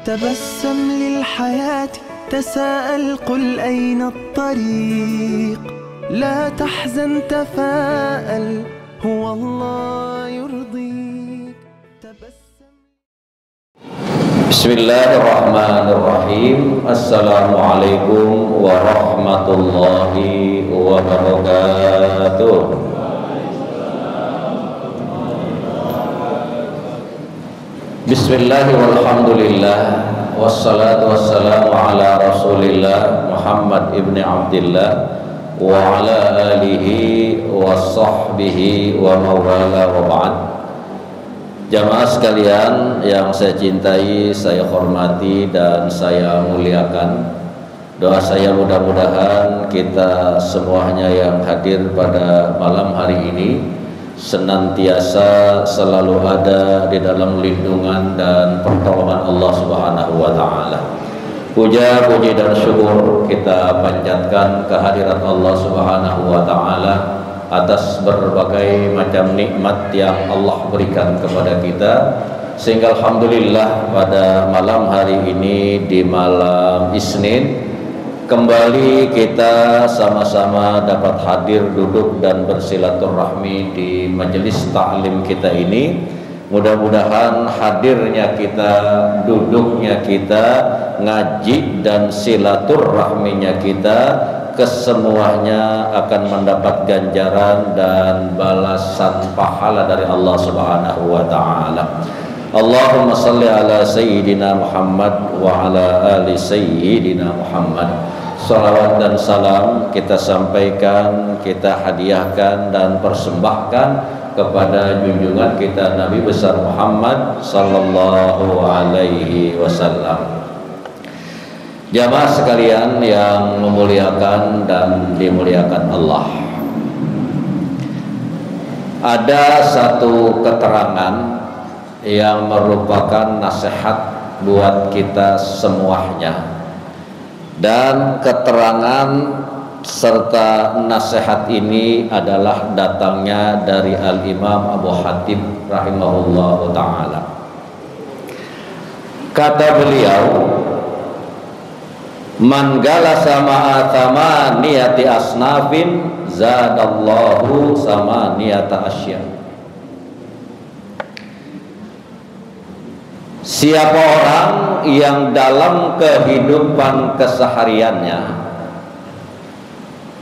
تبسم للحياة تساءل قل أين الطريق لا تحزن تفاءل هو الله يرضيك Bismillahirrahmanirrahim. Assalamualaikum warahmatullahi wabarakatuh. Bismillahirrahmanirrahim. Wassalatu wassalamu ala Rasulillah Muhammad ibn Abdillah wa ala alihi wa sahbihi wa mawala wa ba'd. Jamaah sekalian yang saya cintai, saya hormati dan saya muliakan. Doa saya mudah-mudahan kita semuanya yang hadir pada malam hari ini senantiasa selalu ada di dalam lindungan dan pertolongan Allah Subhanahu wa taala. Puja, puji dan syukur kita panjatkan kehadirat Allah Subhanahu wa taala atas berbagai macam nikmat yang Allah berikan kepada kita, sehingga alhamdulillah pada malam hari ini di malam Isnin kembali kita sama-sama dapat hadir, duduk dan bersilaturahmi di majelis taklim kita ini. Mudah-mudahan hadirnya kita, duduknya kita, ngaji dan silaturahminya kita kesemuanya akan mendapat ganjaran dan balasan pahala dari Allah Subhanahu wa taala. Allahumma salli ala sayyidina Muhammad wa ala ali sayyidina Muhammad. Salawat dan salam kita sampaikan, kita hadiahkan dan persembahkan kepada junjungan kita Nabi besar Muhammad sallallahu alaihi wasallam. Jamaah sekalian yang memuliakan dan dimuliakan Allah, ada satu keterangan yang merupakan nasihat buat kita semuanya, dan keterangan serta nasihat ini adalah datangnya dari Al-Imam Abu Hatim rahimahullahu ta'ala. Kata beliau, man galasa ma'a thamaniyati asnafin zadallahu samaniyata asya. Siapa orang yang dalam kehidupan kesehariannya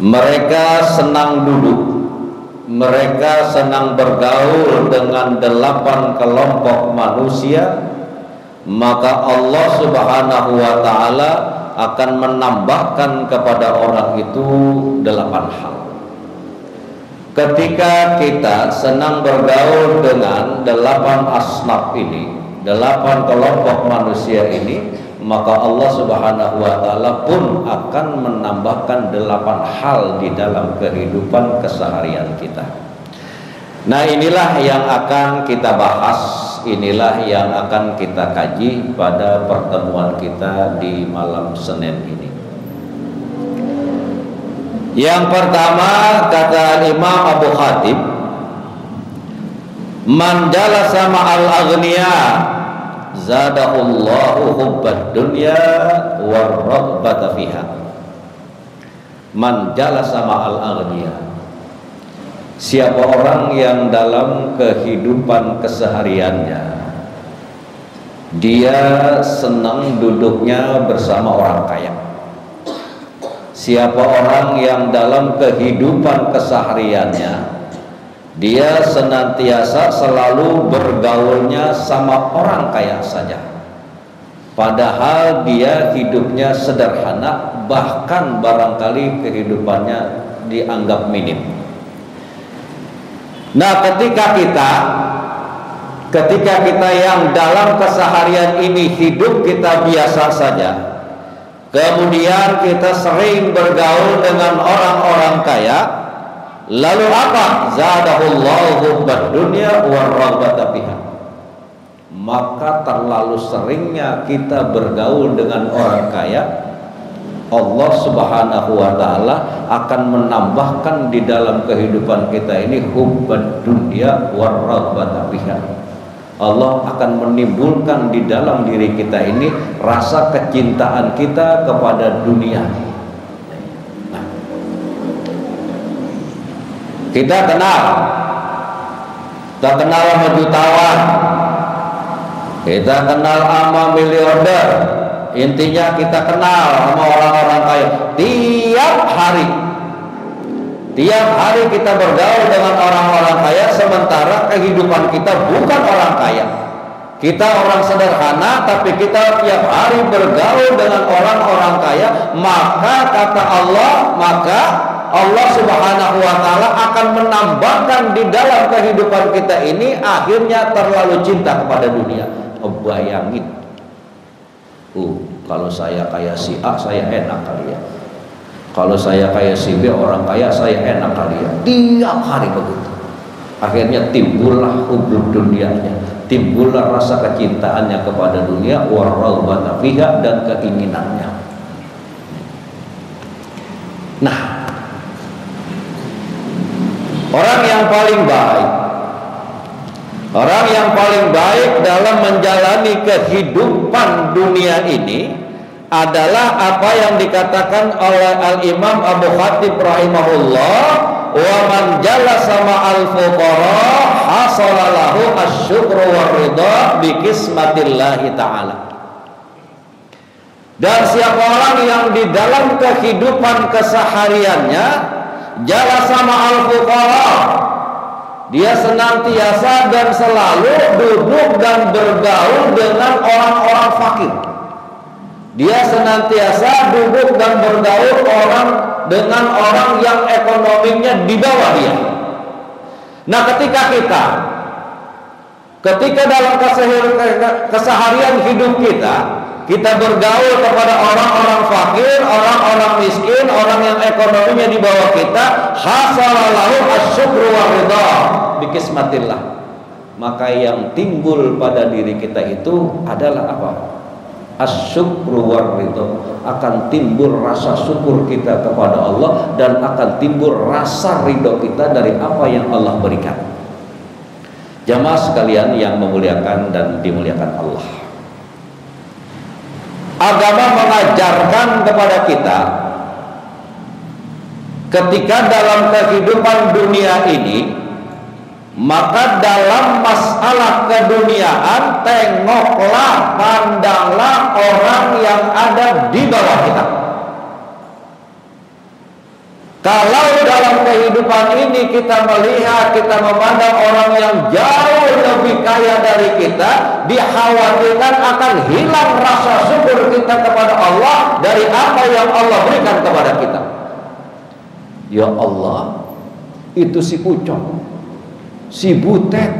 mereka senang duduk, mereka senang bergaul dengan 8 kelompok manusia, maka Allah Subhanahu wa ta'ala akan menambahkan kepada orang itu 8 hal. Ketika kita senang bergaul dengan 8 asnaf ini, 8 kelompok manusia ini, maka Allah Subhanahu wa ta'ala pun akan menambahkan 8 hal di dalam kehidupan keseharian kita. Nah, inilah yang akan kita bahas, inilah yang akan kita kaji pada pertemuan kita di malam Senin ini. Yang pertama, kata Imam Abu Hatim, man jalasa ma'al aghniya zadahullahu hubbad dunya warraghbata fiha. Man jalasa ma'al aghniya, siapa orang yang dalam kehidupan kesehariannya dia senang duduknya bersama orang kaya. Siapa orang yang dalam kehidupan kesehariannya dia senantiasa selalu bergaulnya sama orang kaya saja, padahal dia hidupnya sederhana, bahkan barangkali kehidupannya dianggap minim. Nah, ketika kita yang dalam keseharian ini hidup kita biasa saja, kemudian kita sering bergaul dengan orang-orang kaya, lalu apa? Zadahullahu bad-dunya warraghbata fiha. Maka terlalu seringnya kita bergaul dengan orang kaya, Allah Subhanahu wa ta'ala akan menambahkan di dalam kehidupan kita ini hubbad dunya warraghbata fiha, Allah akan menimbulkan di dalam diri kita ini rasa kecintaan kita kepada dunia. Nah, kita kenal sama jutawan, kita kenal sama miliarder, intinya kita kenal sama orang-orang kaya. Tiap hari kita bergaul dengan orang-orang kaya, sementara kehidupan kita bukan orang kaya. Kita orang sederhana, tapi kita tiap hari bergaul dengan orang-orang kaya. Maka kata Allah Subhanahu wa Ta'ala akan menambahkan di dalam kehidupan kita ini akhirnya terlalu cinta kepada dunia. Bayangin, kalau saya kayak si A, saya enak kali ya. Kalau saya kayak si B, orang kaya, saya enak kali ya. Tiap hari begitu. Akhirnya timbullah hubbud dunianya, timbullah rasa kecintaannya kepada dunia, warraghbata fiha, dan keinginannya. Nah, orang yang paling baik dalam menjalani kehidupan dunia ini adalah apa yang dikatakan oleh Al-Imam Abu Khatib rahimahullah, wa man jalasa ma'al fuqara hasala lahu asyukru wa ridha bi qismatillahi ta'ala. Dan siapa orang yang di dalam kehidupan kesehariannya jalasa ma'al fuqara, dia senantiasa dan selalu duduk dan bergaul dengan orang-orang fakir. Dia senantiasa duduk dan bergaul dengan orang yang ekonominya di bawah dia. Nah, ketika dalam keseharian hidup kita bergaul kepada orang-orang fakir, orang-orang miskin, orang yang ekonominya di bawah kita, hasalallahu asyukru wa ridha bi qismatillah. Maka yang timbul pada diri kita itu adalah apa? Asyukru war ridha, akan timbul rasa syukur kita kepada Allah dan akan timbul rasa ridho kita dari apa yang Allah berikan. Jamaah sekalian yang memuliakan dan dimuliakan Allah, agama mengajarkan kepada kita ketika dalam kehidupan dunia ini, maka dalam masalah keduniaan tengoklah, pandanglah orang yang ada di bawah kita. Kalau dalam kehidupan ini kita melihat, kita memandang orang yang jauh lebih kaya dari kita, dikhawatirkan akan hilang rasa syukur kita kepada Allah dari apa yang Allah berikan kepada kita. Ya Allah, itu si Ucok, si butet,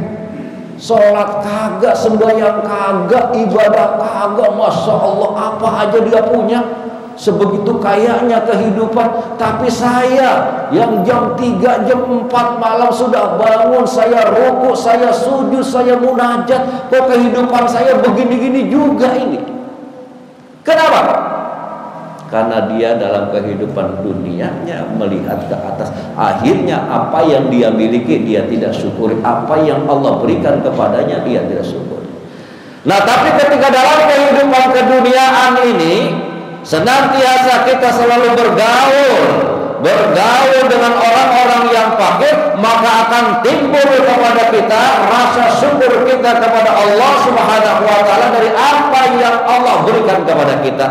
sholat kagak, sembahyang kagak, ibadah kagak, masya Allah apa aja dia punya, sebegitu kayanya kehidupan. Tapi saya yang jam 3, jam 4 malam sudah bangun, saya rukuk, saya sujud, saya munajat, kok kehidupan saya begini-gini juga ini. Kenapa? Karena dia dalam kehidupan dunianya melihat ke atas. Akhirnya apa yang dia miliki dia tidak syukuri, apa yang Allah berikan kepadanya dia tidak syukuri. Nah, tapi ketika dalam kehidupan keduniaan ini senantiasa kita selalu bergaul dengan orang-orang yang fakir, maka akan timbul kepada kita rasa syukur kita kepada Allah Subhanahu wa Ta'ala dari apa yang Allah berikan kepada kita.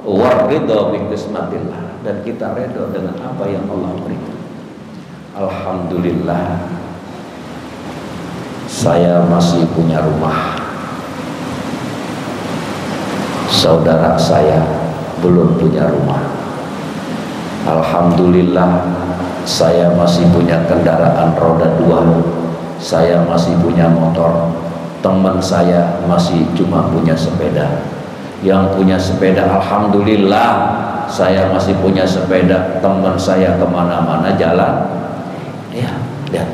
Waridho bi qismatillah, dan kita redho dengan apa yang Allah berikan. Alhamdulillah, saya masih punya rumah. Saudara saya belum punya rumah. Alhamdulillah, saya masih punya kendaraan roda 2. Saya masih punya motor. Teman saya masih cuma punya sepeda. Yang punya sepeda, alhamdulillah, saya masih punya sepeda. Teman saya kemana-mana jalan, ya, lihat.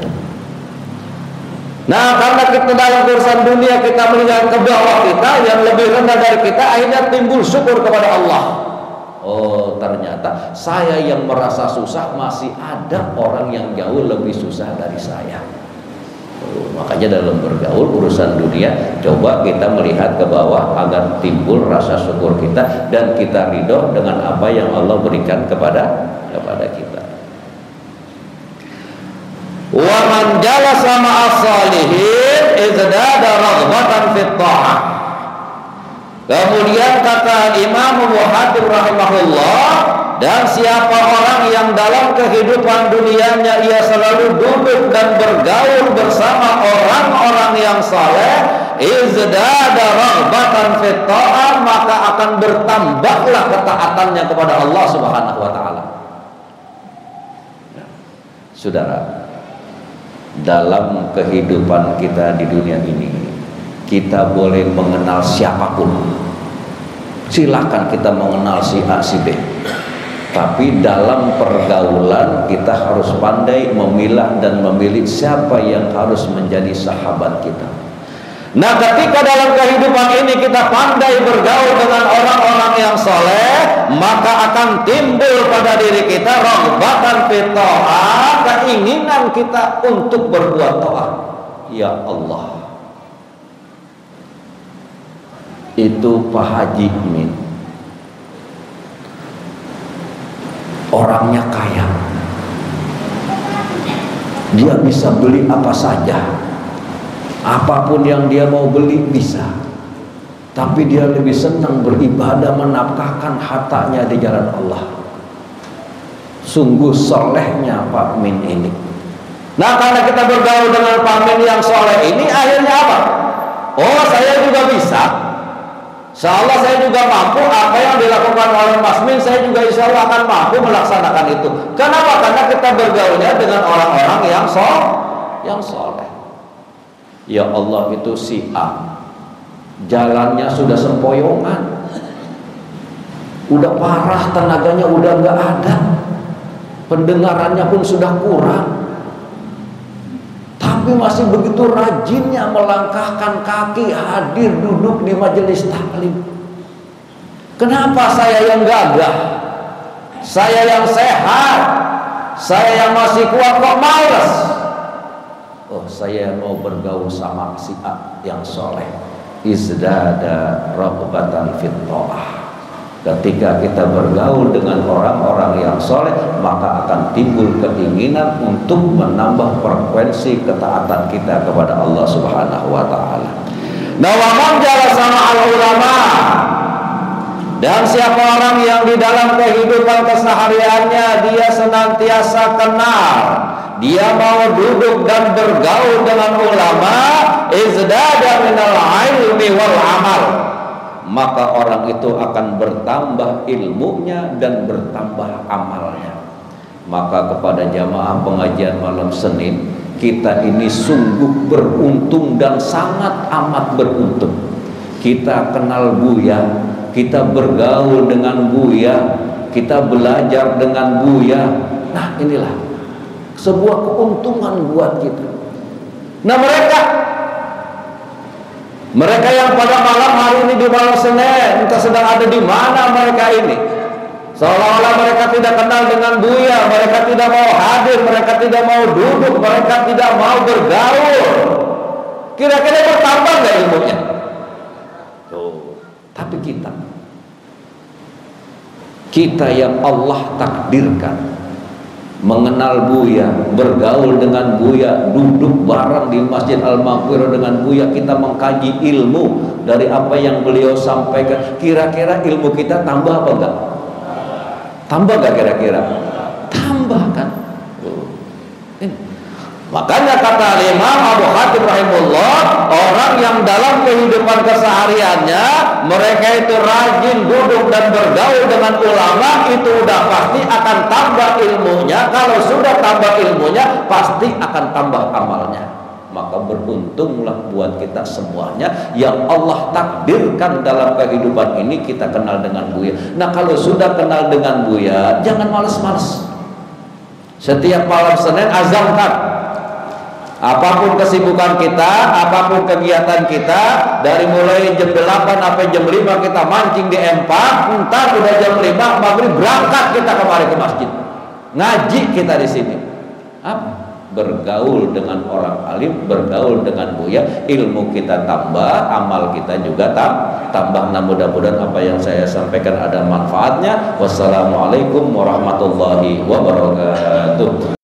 Nah, karena kita dalam urusan dunia kita melihat ke bawah kita yang lebih rendah dari kita, akhirnya timbul syukur kepada Allah. Oh, ternyata saya yang merasa susah, masih ada orang yang jauh lebih susah dari saya. Makanya dalam bergaul urusan dunia, coba kita melihat ke bawah agar timbul rasa syukur kita dan kita ridho dengan apa yang Allah berikan kepada kita. Wa man jalasa ma'as salihin izdada raghbatan fit tha'ah. Kemudian kata Imam Muhammad rahimahullah, dan siapa orang yang dalam kehidupan dunianya ia selalu duduk dan bergaul bersama orang-orang yang saleh, izdada raghbatan fit tha'ah, maka akan bertambahlah ketaatannya kepada Allah Subhanahu wa taala. Saudara, dalam kehidupan kita di dunia ini, kita boleh mengenal siapapun. Silakan kita mengenal si A, si B. Tapi dalam pergaulan kita harus pandai memilah dan memilih siapa yang harus menjadi sahabat kita. Nah, ketika dalam kehidupan ini kita pandai bergaul dengan orang-orang yang soleh, maka akan timbul pada diri kita raghbatan fit tha'ah, keinginan kita untuk berbuat taat. Ya Allah, itu Pak Haji Min, orangnya kaya, dia bisa beli apa saja, apapun yang dia mau beli bisa. Tapi dia lebih senang beribadah, menafkahkan hartanya di jalan Allah. Sungguh solehnya Pak Min ini. Nah, karena kita bergaul dengan Pak Min yang soleh ini, akhirnya apa? Oh, saya juga bisa. Insya Allah saya juga mampu apa yang dilakukan oleh Mas Min, saya juga insya Allah akan mampu melaksanakan itu. Kenapa? Karena kita bergaulnya dengan orang-orang yang soleh. Ya Allah, itu si A, jalannya sudah sempoyongan, udah parah, tenaganya udah nggak ada, pendengarannya pun sudah kurang, tapi masih begitu rajinnya melangkahkan kaki hadir duduk di majelis taklim. Kenapa saya yang gagah, saya yang sehat, saya yang masih kuat kok malas? Oh, saya mau bergaul sama si A yang soleh. Izdada raghbatan fit tha'ah. Ketika kita bergaul dengan orang-orang yang soleh, maka akan timbul keinginan untuk menambah frekuensi ketaatan kita kepada Allah Subhanahu wa taala. Nah, wa man jalasa ma'al ulama, dan siapa orang yang di dalam kehidupan kesehariannya dia senantiasa kenal, dia mau duduk dan bergaul dengan ulama, izdada minal ilmi wal amal, maka orang itu akan bertambah ilmunya dan bertambah amalnya. Maka kepada jamaah pengajian malam Senin, kita ini sungguh beruntung dan sangat amat beruntung. Kita kenal Buya, kita bergaul dengan Buya, kita belajar dengan Buya. Nah, inilah sebuah keuntungan buat kita. Nah, mereka yang pada malam hari ini di malam Senin, entah sedang ada di mana mereka ini, seolah-olah mereka tidak kenal dengan Buya, mereka tidak mau hadir, mereka tidak mau duduk, mereka tidak mau bergaul. Kira-kira bertambah nggak ilmunya? Tuh. Tapi kita yang Allah takdirkan mengenal Buya, bergaul dengan Buya, duduk bareng di Masjid Al-Maghfirah dengan Buya, kita mengkaji ilmu dari apa yang beliau sampaikan. Kira-kira ilmu kita tambah apa enggak? Tambah enggak kira-kira? Tambah kan? Makanya kata Imam Abu Khatib rahimahullah, orang yang dalam kehidupan kesehariannya mereka itu rajin duduk dan bergaul dengan ulama, itu udah pasti akan tambah ilmunya. Kalau sudah tambah ilmunya, pasti akan tambah amalnya. Maka beruntunglah buat kita semuanya yang Allah takdirkan dalam kehidupan ini kita kenal dengan Buya. Nah, kalau sudah kenal dengan Buya, jangan malas-malas. Setiap malam Senin azamkan, apapun kesibukan kita, apapun kegiatan kita, dari mulai jam 8 sampai jam 5 kita mancing di empang, entar udah jam 5 maghrib berangkat kita kemari ke masjid. Ngaji kita di sini. bergaul dengan orang alim, bergaul dengan buya, ilmu kita tambah, amal kita juga tambah. Nah, mudah-mudahan apa yang saya sampaikan ada manfaatnya. Wassalamualaikum warahmatullahi wabarakatuh.